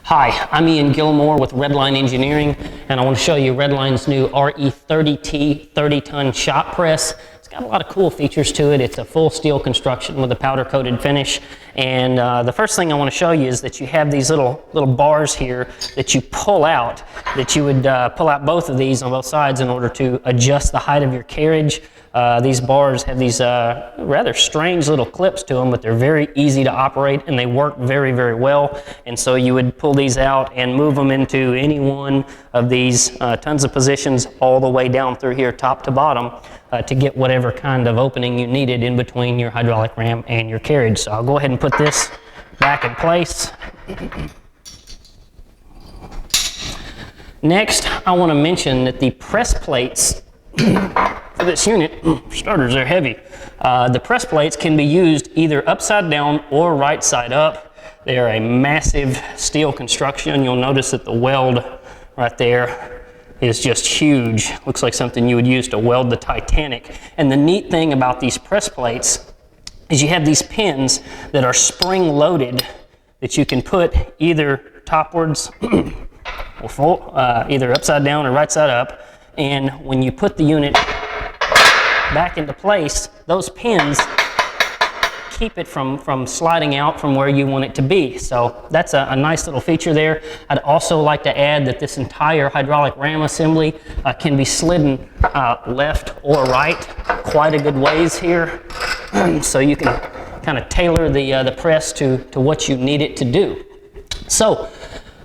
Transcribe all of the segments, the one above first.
Hi, I'm Ian Gilmore with Redline Engineering, and I want to show you Redline's new RE30T 30-ton shop press. It's got a lot of cool features to it. It's a full steel construction with a powder-coated finish. And the first thing I want to show you is that you have these little bars here that you pull out, that you would pull out both of these on both sides in order to adjust the height of your carriage. These bars have these rather strange little clips to them, but they're very easy to operate and they work very, very well. And so you would pull these out and move them into any one of these tons of positions all the way down through here, top to bottom, to get whatever kind of opening you needed in between your hydraulic ram and your carriage. So I'll go ahead and put this back in place. Next, I want to mention that the press plates for this unit, for starters, they're heavy. The press plates can be used either upside down or right side up. They are a massive steel construction. You'll notice that the weld right there is just huge. Looks like something you would use to weld the Titanic. And the neat thing about these press plates is you have these pins that are spring loaded that you can put either topwards or full, either upside down or right side up. And when you put the unit back into place, those pins keep it from sliding out from where you want it to be. So that's a nice little feature there. I'd also like to add that this entire hydraulic ram assembly can be slidden left or right quite a good ways here. So you can kind of tailor the press to what you need it to do. So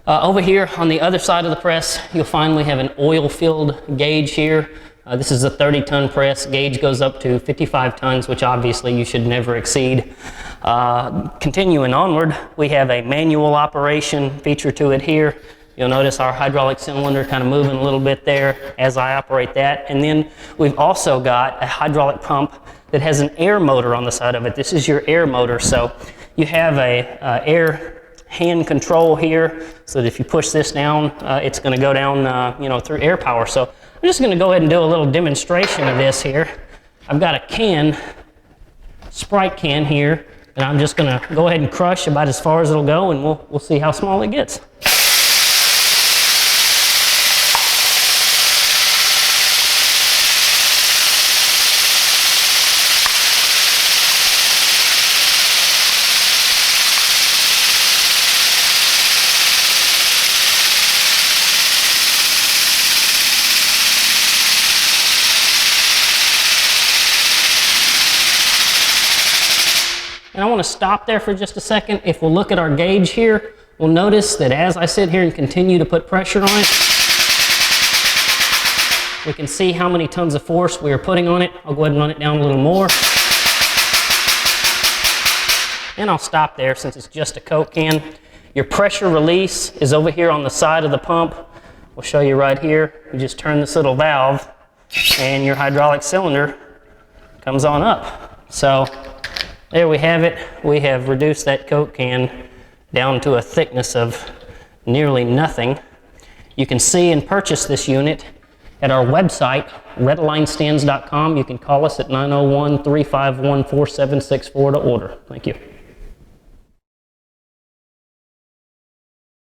over here on the other side of the press, you'll find we have an oil-filled gauge here. This is a 30-ton press. Gauge goes up to 55 tons, which obviously you should never exceed. Continuing onward, we have a manual operation feature to it here. You'll notice our hydraulic cylinder kind of moving a little bit there as I operate that. And then we've also got a hydraulic pump that has an air motor on the side of it. This is your air motor. So you have a air hand control here, so that if you push this down, it's going to go down through air power. So I'm just going to go ahead and do a little demonstration of this here. I've got a Sprite can here, and I'm just going to go ahead and crush about as far as it'll go, and we'll see how small it gets. And I want to stop there for just a second. If we'll look at our gauge here, we'll notice that as I sit here and continue to put pressure on it, we can see how many tons of force we are putting on it. I'll go ahead and run it down a little more. And I'll stop there since it's just a Coke can. Your pressure release is over here on the side of the pump. We'll show you right here. You just turn this little valve and your hydraulic cylinder comes on up. So there we have it. We have reduced that Coke can down to a thickness of nearly nothing. You can see and purchase this unit at our website, redlinestands.com. You can call us at 901-351-4764 to order. Thank you.